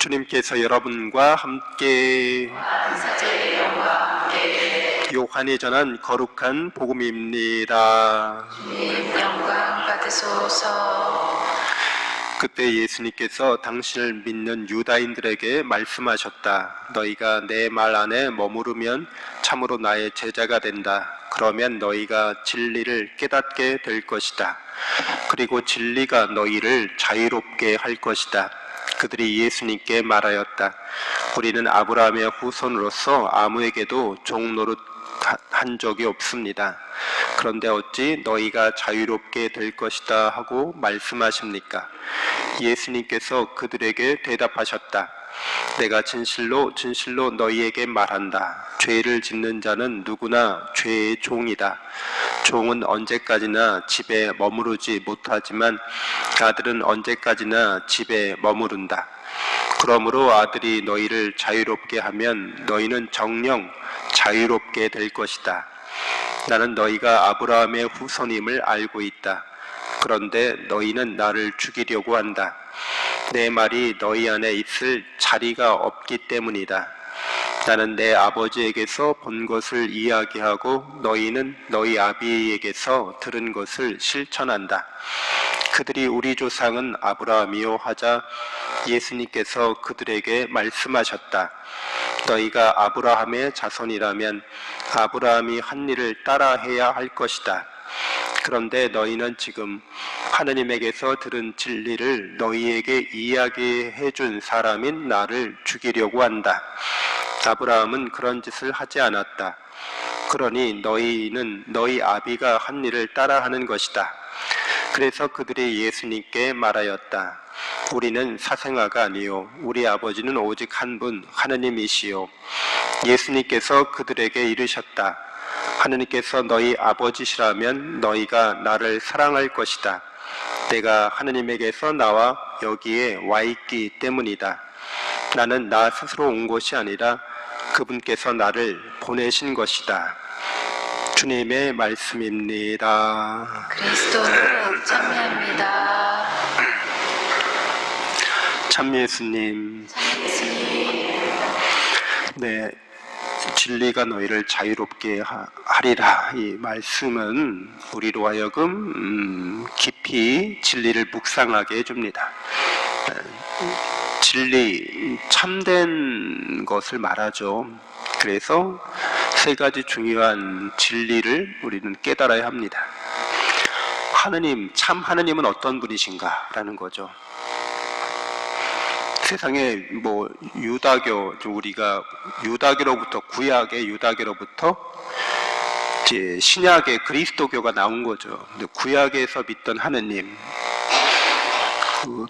주님께서 여러분과 함께 사제의 영과 함께 요한이 전한 거룩한 복음입니다. 주님 영광 받으소서. 그때 예수님께서 당신을 믿는 유다인들에게 말씀하셨다. 너희가 내 말 안에 머무르면 참으로 나의 제자가 된다. 그러면 너희가 진리를 깨닫게 될 것이다. 그리고 진리가 너희를 자유롭게 할 것이다. 그들이 예수님께 말하였다. 우리는 아브라함의 후손으로서 아무에게도 종 노릇 한 적이 없습니다. 그런데 어찌 너희가 자유롭게 될 것이다 하고 말씀하십니까? 예수님께서 그들에게 대답하셨다. 내가 진실로 진실로 너희에게 말한다. 죄를 짓는 자는 누구나 죄의 종이다. 종은 언제까지나 집에 머무르지 못하지만 아들은 언제까지나 집에 머무른다. 그러므로 아들이 너희를 자유롭게 하면 너희는 정녕 자유롭게 될 것이다. 나는 너희가 아브라함의 후손임을 알고 있다. 그런데 너희는 나를 죽이려고 한다. 내 말이 너희 안에 있을 자리가 없기 때문이다. 나는 내 아버지에게서 본 것을 이야기하고 너희는 너희 아비에게서 들은 것을 실천한다. 그들이 우리 조상은 아브라함이요 하자 예수님께서 그들에게 말씀하셨다. 너희가 아브라함의 자손이라면 아브라함이 한 일을 따라해야 할 것이다. 그런데 너희는 지금 하느님에게서 들은 진리를 너희에게 이야기해 준 사람인 나를 죽이려고 한다. 아브라함은 그런 짓을 하지 않았다. 그러니 너희는 너희 아비가 한 일을 따라하는 것이다. 그래서 그들이 예수님께 말하였다. 우리는 사생아가 아니요 우리 아버지는 오직 한 분 하느님이시요. 예수님께서 그들에게 이르셨다. 하느님께서 너희 아버지시라면 너희가 나를 사랑할 것이다. 내가 하느님에게서 나와 여기에 와 있기 때문이다. 나는 나 스스로 온 것이 아니라 그분께서 나를 보내신 것이다. 주님의 말씀입니다. 그리스도를 찬미합니다. 참 예수님, 네, 진리가 너희를 자유롭게 하리라. 이 말씀은 우리로 하여금 깊이 진리를 묵상하게 해줍니다. 진리, 참된 것을 말하죠. 그래서 세 가지 중요한 진리를 우리는 깨달아야 합니다. 하느님, 참 하느님은 어떤 분이신가? 라는 거죠. 세상에 뭐 유다교, 우리가 유다교로부터 구약의 유다교로부터 이제 신약의 그리스도교가 나온 거죠. 근데 구약에서 믿던 하느님,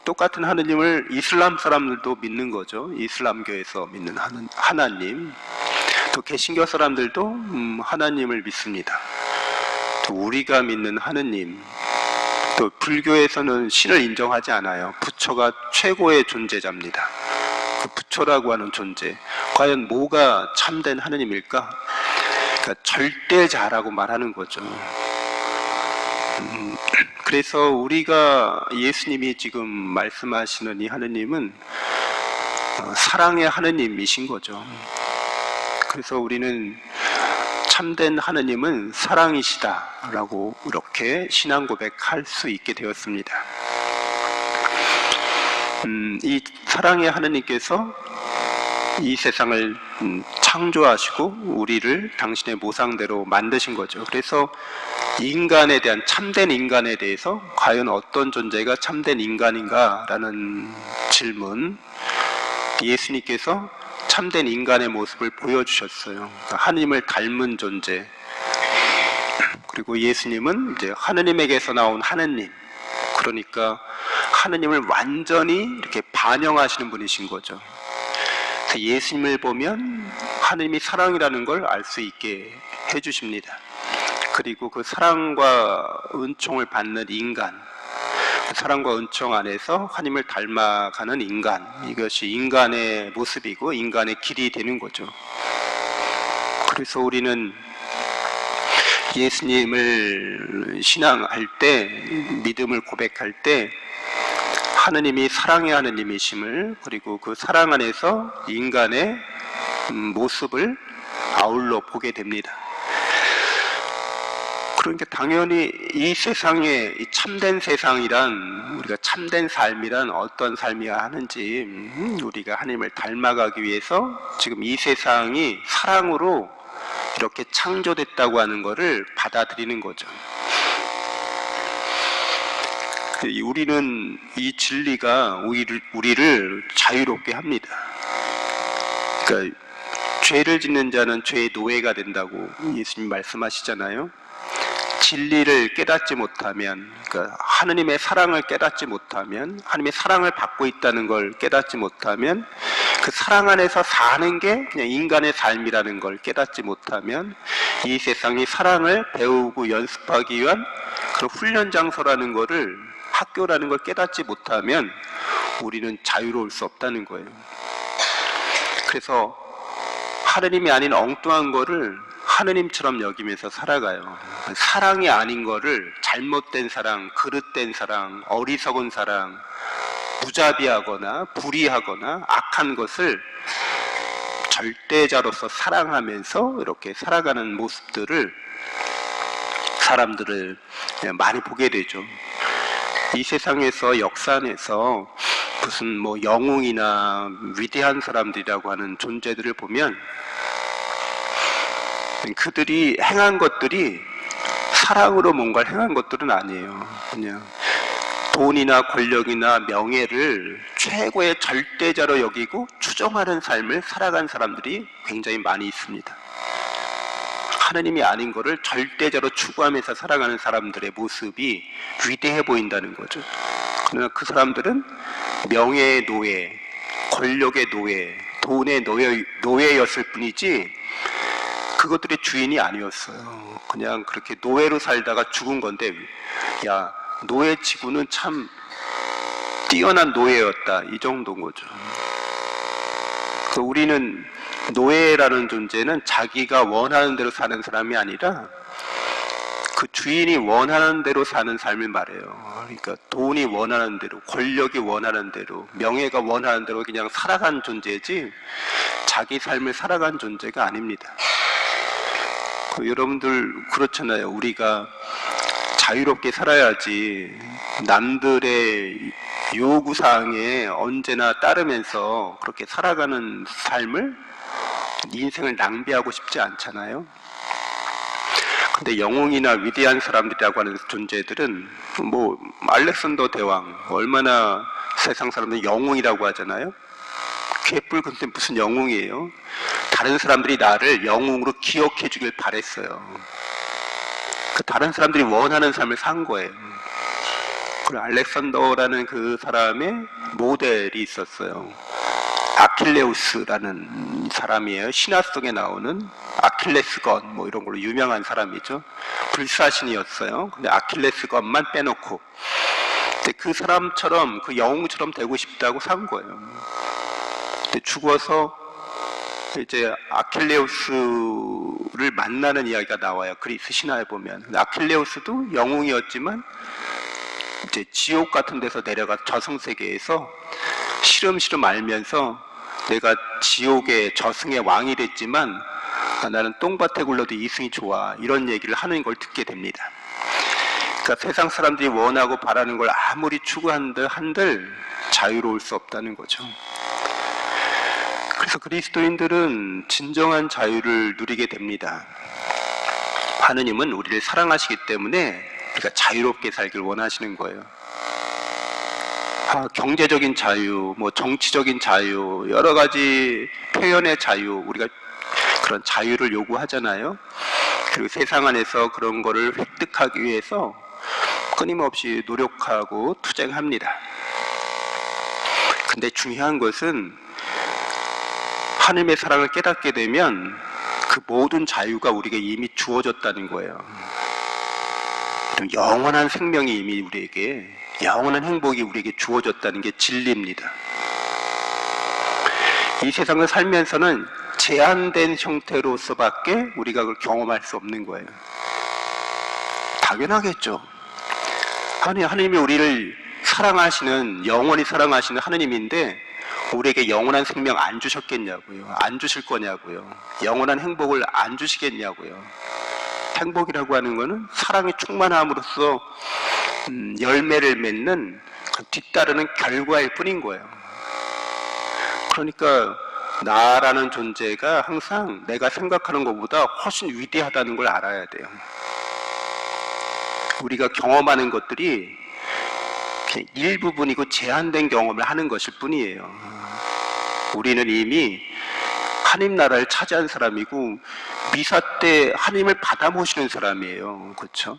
똑같은 하느님을 이슬람 사람들도 믿는 거죠. 이슬람교에서 믿는 하나님. 또 개신교 사람들도 하나님을 믿습니다. 또 우리가 믿는 하느님, 또 불교에서는 신을 인정하지 않아요. 부처가 최고의 존재자입니다. 그 부처라고 하는 존재, 과연 뭐가 참된 하느님일까? 그러니까 절대자라고 말하는 거죠. 그래서 우리가 예수님이 지금 말씀하시는 이 하느님은 사랑의 하느님이신 거죠. 그래서 우리는 참된 하느님은 사랑이시다라고 이렇게 신앙 고백할 수 있게 되었습니다. 이 사랑의 하느님께서 이 세상을 창조하시고 우리를 당신의 모상대로 만드신 거죠. 그래서 인간에 대한, 참된 인간에 대해서 과연 어떤 존재가 참된 인간인가라는 질문, 예수님께서 참된 인간의 모습을 보여주셨어요. 그러니까 하느님을 닮은 존재. 그리고 예수님은 이제 하느님에게서 나온 하느님. 그러니까 하느님을 완전히 이렇게 반영하시는 분이신 거죠. 그래서 예수님을 보면 하느님이 사랑이라는 걸 알 수 있게 해주십니다. 그리고 그 사랑과 은총을 받는 인간, 사랑과 은총 안에서 하나님을 닮아가는 인간, 이것이 인간의 모습이고 인간의 길이 되는 거죠. 그래서 우리는 예수님을 신앙할 때, 믿음을 고백할 때 하느님이 사랑의 하느님이심을, 그리고 그 사랑 안에서 인간의 모습을 아울러 보게 됩니다. 그러니까 당연히 이 세상에, 이 참된 세상이란, 우리가 참된 삶이란 어떤 삶이어야 하는지, 우리가 하나님을 닮아가기 위해서 지금 이 세상이 사랑으로 이렇게 창조됐다고 하는 것을 받아들이는 거죠. 우리는 이 진리가 우리를 자유롭게 합니다. 그러니까 죄를 짓는 자는 죄의 노예가 된다고 예수님 말씀하시잖아요. 진리를 깨닫지 못하면, 그러니까 하느님의 사랑을 깨닫지 못하면, 하느님의 사랑을 받고 있다는 걸 깨닫지 못하면, 그 사랑 안에서 사는 게 그냥 인간의 삶이라는 걸 깨닫지 못하면, 이 세상이 사랑을 배우고 연습하기 위한 그런 훈련 장소라는 거를, 학교라는 걸 깨닫지 못하면 우리는 자유로울 수 없다는 거예요. 그래서 하느님이 아닌 엉뚱한 거를 하느님처럼 여기면서 살아가요. 사랑이 아닌 거를 잘못된 사랑, 그릇된 사랑, 어리석은 사랑, 무자비하거나 불의하거나 악한 것을 절대자로서 사랑하면서 이렇게 살아가는 모습들을, 사람들을 많이 보게 되죠. 이 세상에서, 역사 안에서 무슨 뭐 영웅이나 위대한 사람들이라고 하는 존재들을 보면 그들이 행한 것들이 사랑으로 뭔가를 행한 것들은 아니에요. 그냥 돈이나 권력이나 명예를 최고의 절대자로 여기고 추종하는 삶을 살아간 사람들이 굉장히 많이 있습니다. 하느님이 아닌 거를 절대자로 추구하면서 살아가는 사람들의 모습이 위대해 보인다는 거죠. 그러나 그 사람들은 명예의 노예, 권력의 노예, 돈의 노예였을 뿐이지 그것들의 주인이 아니었어요. 그냥 그렇게 노예로 살다가 죽은 건데, 야, 노예치고는 참 뛰어난 노예였다, 이 정도인 거죠. 우리는 노예라는 존재는 자기가 원하는 대로 사는 사람이 아니라 그 주인이 원하는 대로 사는 삶을 말해요. 그러니까 돈이 원하는 대로, 권력이 원하는 대로, 명예가 원하는 대로 그냥 살아간 존재지 자기 삶을 살아간 존재가 아닙니다. 여러분들 그렇잖아요. 우리가 자유롭게 살아야지 남들의 요구사항에 언제나 따르면서 그렇게 살아가는 삶을, 인생을 낭비하고 싶지 않잖아요. 근데 영웅이나 위대한 사람들이라고 하는 존재들은 뭐 알렉산더 대왕 얼마나 세상 사람들이 영웅이라고 하잖아요. 개뿔 근데 무슨 영웅이에요? 다른 사람들이 나를 영웅으로 기억해 주길 바랬어요. 그 다른 사람들이 원하는 삶을 산 거예요. 그리고 알렉산더라는 그 사람의 모델이 있었어요. 아킬레우스라는 사람이에요. 신화 속에 나오는 아킬레스건 뭐 이런 걸로 유명한 사람이죠. 불사신이었어요. 근데 아킬레스건만 빼놓고, 근데 그 사람처럼, 그 영웅처럼 되고 싶다고 산 거예요. 근데 죽어서 이제 아킬레우스를 만나는 이야기가 나와요. 그리스 신화에 보면. 근데 아킬레우스도 영웅이었지만 이제 지옥 같은 데서 내려가 저승세계에서 시름시름 앓면서 내가 지옥의 저승의 왕이 됐지만 나는 똥밭에 굴러도 이승이 좋아, 이런 얘기를 하는 걸 듣게 됩니다. 그러니까 세상 사람들이 원하고 바라는 걸 아무리 추구한들 자유로울 수 없다는 거죠. 그래서 그리스도인들은 진정한 자유를 누리게 됩니다. 하느님은 우리를 사랑하시기 때문에 우리가 자유롭게 살길 원하시는 거예요. 경제적인 자유, 뭐 정치적인 자유, 여러 가지 표현의 자유, 우리가 그런 자유를 요구하잖아요. 그리고 세상 안에서 그런 거를 획득하기 위해서 끊임없이 노력하고 투쟁합니다. 근데 중요한 것은 하나님의 사랑을 깨닫게 되면 그 모든 자유가 우리에게 이미 주어졌다는 거예요. 영원한 생명이 이미 우리에게, 영원한 행복이 우리에게 주어졌다는 게 진리입니다. 이 세상을 살면서는 제한된 형태로서밖에 우리가 그걸 경험할 수 없는 거예요. 당연하겠죠. 하나님이 우리를 사랑하시는, 영원히 사랑하시는 하느님인데 우리에게 영원한 생명 안 주셨겠냐고요. 안 주실 거냐고요. 영원한 행복을 안 주시겠냐고요. 행복이라고 하는 것은 사랑이 충만함으로써 열매를 맺는 뒤따르는 결과일 뿐인 거예요. 그러니까 나라는 존재가 항상 내가 생각하는 것보다 훨씬 위대하다는 걸 알아야 돼요. 우리가 경험하는 것들이 일부분이고 제한된 경험을 하는 것일 뿐이에요. 우리는 이미 하나님 나라를 차지한 사람이고 미사 때 하나님을 받아 모시는 사람이에요. 그렇죠?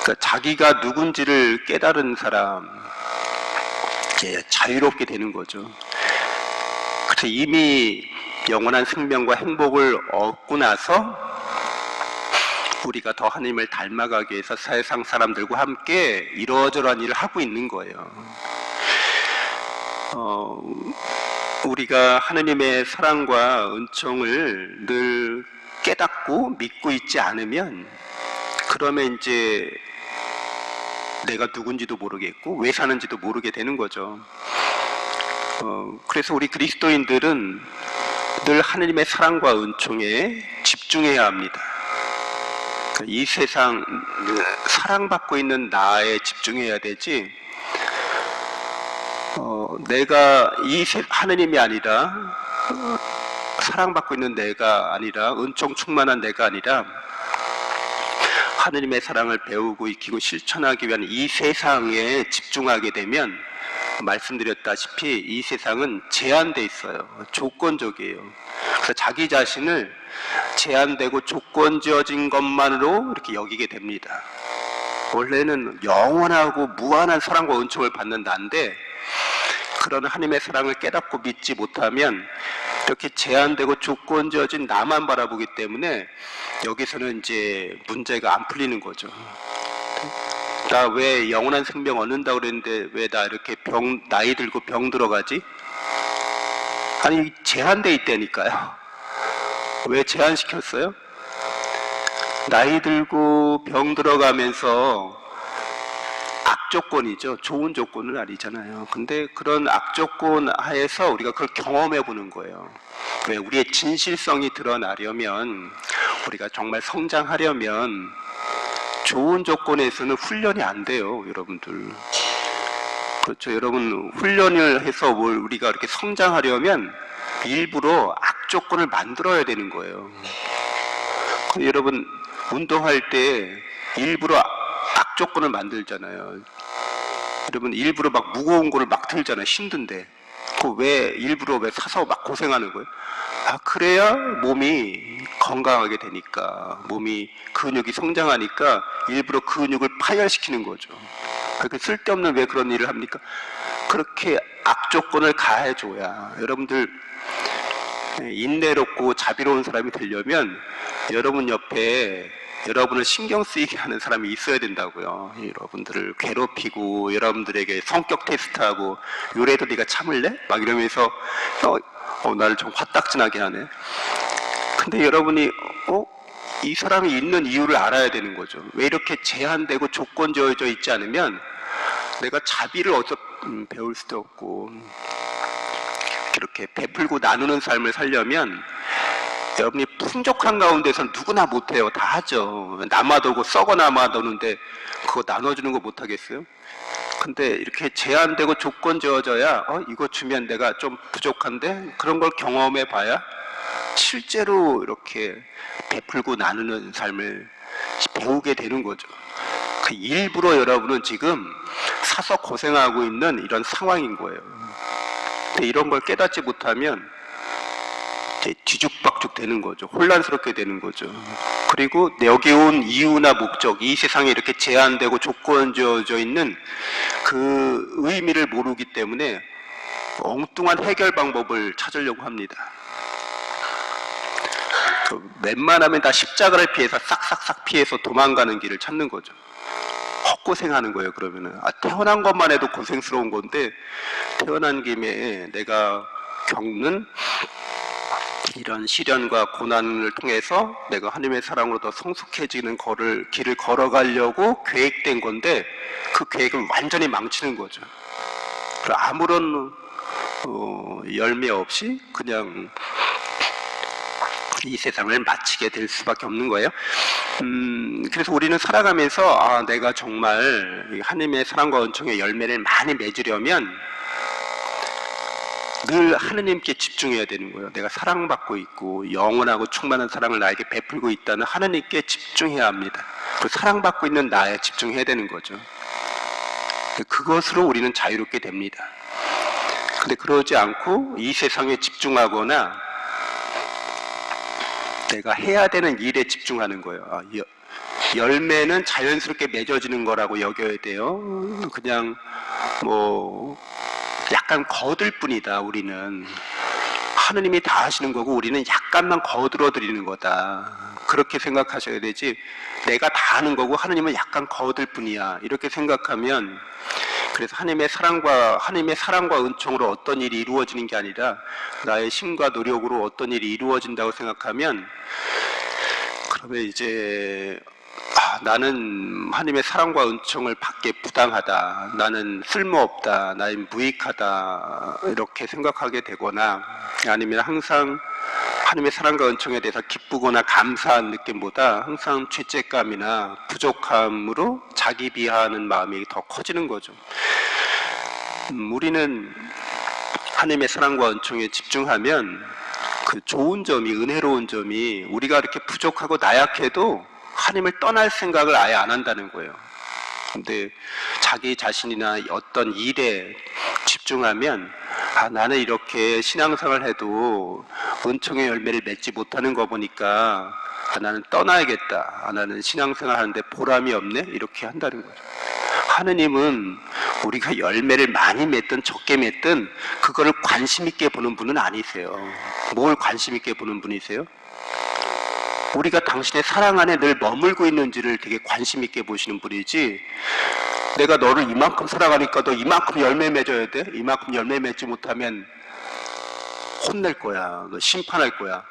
그러니까 자기가 누군지를 깨달은 사람, 자유롭게 되는 거죠. 그래서 이미 영원한 생명과 행복을 얻고 나서 우리가 더 하나님을 닮아가기 위해서 세상 사람들과 함께 이러저러한 일을 하고 있는 거예요. 우리가 하나님의 사랑과 은총을 늘 깨닫고 믿고 있지 않으면 그러면 이제 내가 누군지도 모르겠고 왜 사는지도 모르게 되는 거죠. 그래서 우리 그리스도인들은 늘 하나님의 사랑과 은총에 집중해야 합니다. 이 세상 사랑받고 있는 나에 집중해야 되지 내가 하느님이 아니라 사랑받고 있는 내가 아니라 은총 충만한 내가 아니라 하느님의 사랑을 배우고 익히고 실천하기 위한 이 세상에 집중하게 되면 말씀드렸다시피 이 세상은 제한돼 있어요. 조건적이에요. 그래서 자기 자신을 제한되고 조건 지어진 것만으로 이렇게 여기게 됩니다. 원래는 영원하고 무한한 사랑과 은총을 받는 나인데 그런 하나님의 사랑을 깨닫고 믿지 못하면 이렇게 제한되고 조건 지어진 나만 바라보기 때문에 여기서는 이제 문제가 안 풀리는 거죠. 나 왜 영원한 생명 얻는다고 그랬는데 왜 나 이렇게 나이 들고 병 들어가지? 아니 제한돼 있다니까요. 왜 제한시켰어요? 나이 들고 병 들어가면서 악조건이죠. 좋은 조건은 아니잖아요. 근데 그런 악조건 하에서 우리가 그걸 경험해 보는 거예요. 왜 우리의 진실성이 드러나려면 우리가 정말 성장하려면 좋은 조건에서는 훈련이 안 돼요, 여러분들. 그렇죠. 여러분, 훈련을 해서 우리가 이렇게 성장하려면 일부러 악조건을 만들어야 되는 거예요. 여러분, 운동할 때 일부러 악조건을 만들잖아요. 여러분, 일부러 막 무거운 거를 막 들잖아요. 힘든데. 일부러 왜 사서 막 고생하는 거예요? 그래야 몸이 건강하게 되니까, 몸이 근육이 성장하니까 일부러 근육을 파열시키는 거죠. 그러니까 쓸데없는 왜 그런 일을 합니까? 그렇게 악조건을 가해줘야 여러분들 인내롭고 자비로운 사람이 되려면 여러분 옆에 여러분을 신경 쓰이게 하는 사람이 있어야 된다고요. 여러분들을 괴롭히고 여러분들에게 성격 테스트하고 요래도 네가 참을래? 막 이러면서 나를 좀 화딱지나게 하네. 근데 여러분이 이 사람이 있는 이유를 알아야 되는 거죠. 왜 이렇게 제한되고 조건 지어져 있지 않으면 내가 자비를 어디서 배울 수도 없고 이렇게 베풀고 나누는 삶을 살려면 여러분이 풍족한 가운데서는 누구나 못해요. 다 하죠. 남아도고 썩어 남아도는데 그거 나눠주는 거 못하겠어요? 근데 이렇게 제한되고 조건 지어져야 이거 주면 내가 좀 부족한데 그런 걸 경험해 봐야 실제로 이렇게 베풀고 나누는 삶을 배우게 되는 거죠. 일부러 여러분은 지금 사서 고생하고 있는 이런 상황인 거예요. 근데 이런 걸 깨닫지 못하면 뒤죽박죽 되는 거죠. 혼란스럽게 되는 거죠. 그리고 여기 온 이유나 목적, 이 세상에 이렇게 제한되고 조건 지어져 있는 그 의미를 모르기 때문에 엉뚱한 해결 방법을 찾으려고 합니다. 웬만하면 다 십자가를 피해서 싹싹싹 피해서 도망가는 길을 찾는 거죠. 헛고생하는 거예요. 그러면은 태어난 것만 해도 고생스러운 건데 태어난 김에 내가 겪는 이런 시련과 고난을 통해서 내가 하나님의 사랑으로 더 성숙해지는 길을 걸어가려고 계획된 건데 그 계획을 완전히 망치는 거죠. 아무런 열매 없이 그냥 이 세상을 마치게 될 수밖에 없는 거예요. 그래서 우리는 살아가면서 내가 정말 하나님의 사랑과 은총의 열매를 많이 맺으려면 늘 하나님께 집중해야 되는 거예요. 내가 사랑받고 있고 영원하고 충만한 사랑을 나에게 베풀고 있다는 하나님께 집중해야 합니다. 그 사랑받고 있는 나에 집중해야 되는 거죠. 그것으로 우리는 자유롭게 됩니다. 근데 그러지 않고 이 세상에 집중하거나 내가 해야 되는 일에 집중하는 거예요. 열매는 자연스럽게 맺어지는 거라고 여겨야 돼요. 그냥 약간 거들 뿐이다. 우리는 하느님이 다 하시는 거고 우리는 약간만 거들어 드리는 거다. 그렇게 생각하셔야 되지 내가 다 하는 거고 하느님은 약간 거들 뿐이야. 이렇게 생각하면 그래서 하나님의 사랑과 은총으로 어떤 일이 이루어지는 게 아니라 나의 힘과 노력으로 어떤 일이 이루어진다고 생각하면 그러면 이제 나는 하나님의 사랑과 은총을 받기에 부당하다. 나는 쓸모없다. 나는 무익하다. 이렇게 생각하게 되거나 아니면 항상 하나님의 사랑과 은총에 대해서 기쁘거나 감사한 느낌보다 항상 죄책감이나 부족함으로 자기 비하하는 마음이 더 커지는 거죠. 우리는 하나님의 사랑과 은총에 집중하면 그 좋은 점이, 은혜로운 점이 우리가 이렇게 부족하고 나약해도 하나님을 떠날 생각을 아예 안 한다는 거예요. 근데 자기 자신이나 어떤 일에 집중하면 나는 이렇게 신앙생활을 해도 은총의 열매를 맺지 못하는 거 보니까 나는 떠나야겠다. 나는 신앙생활 하는데 보람이 없네. 이렇게 한다는 거죠. 하느님은 우리가 열매를 많이 맺든 적게 맺든 그거를 관심 있게 보는 분은 아니세요. 뭘 관심 있게 보는 분이세요? 우리가 당신의 사랑 안에 늘 머물고 있는지를 되게 관심 있게 보시는 분이지 내가 너를 이만큼 사랑하니까 너 이만큼 열매 맺어야 돼? 이만큼 열매 맺지 못하면 혼낼 거야. 너 심판할 거야.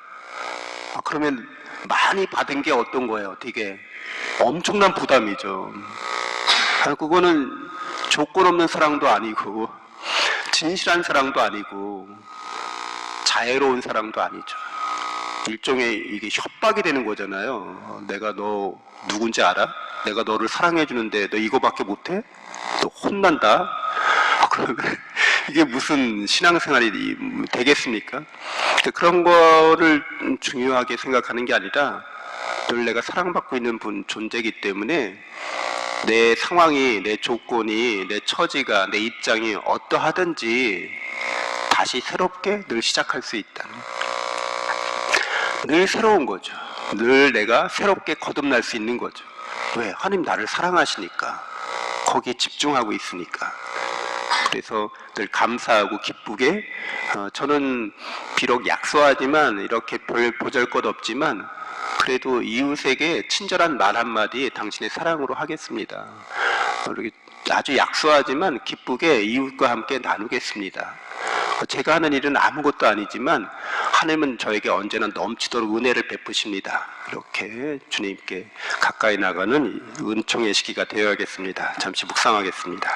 그러면 많이 받은 게 어떤 거예요? 되게 엄청난 부담이죠. 그거는 조건 없는 사랑도 아니고 진실한 사랑도 아니고 자애로운 사랑도 아니죠. 일종의 이게 협박이 되는 거잖아요. 내가 너 누군지 알아? 내가 너를 사랑해 주는데 너 이거밖에 못해? 너 혼난다? 그러면 이게 무슨 신앙생활이 되겠습니까? 그런 거를 중요하게 생각하는 게 아니라 늘 내가 사랑받고 있는 존재이기 때문에 내 상황이, 내 조건이, 내 처지가, 내 입장이 어떠하든지 다시 새롭게 늘 시작할 수 있다는 늘 새로운 거죠. 늘 내가 새롭게 거듭날 수 있는 거죠. 왜? 하나님 나를 사랑하시니까. 거기에 집중하고 있으니까. 그래서 늘 감사하고 기쁘게 저는 비록 약소하지만 이렇게 별 보잘것없지만 그래도 이웃에게 친절한 말 한마디 당신의 사랑으로 하겠습니다. 아주 약소하지만 기쁘게 이웃과 함께 나누겠습니다. 제가 하는 일은 아무것도 아니지만 하나님은 저에게 언제나 넘치도록 은혜를 베푸십니다. 이렇게 주님께 가까이 나가는 은총의 시기가 되어야겠습니다. 잠시 묵상하겠습니다.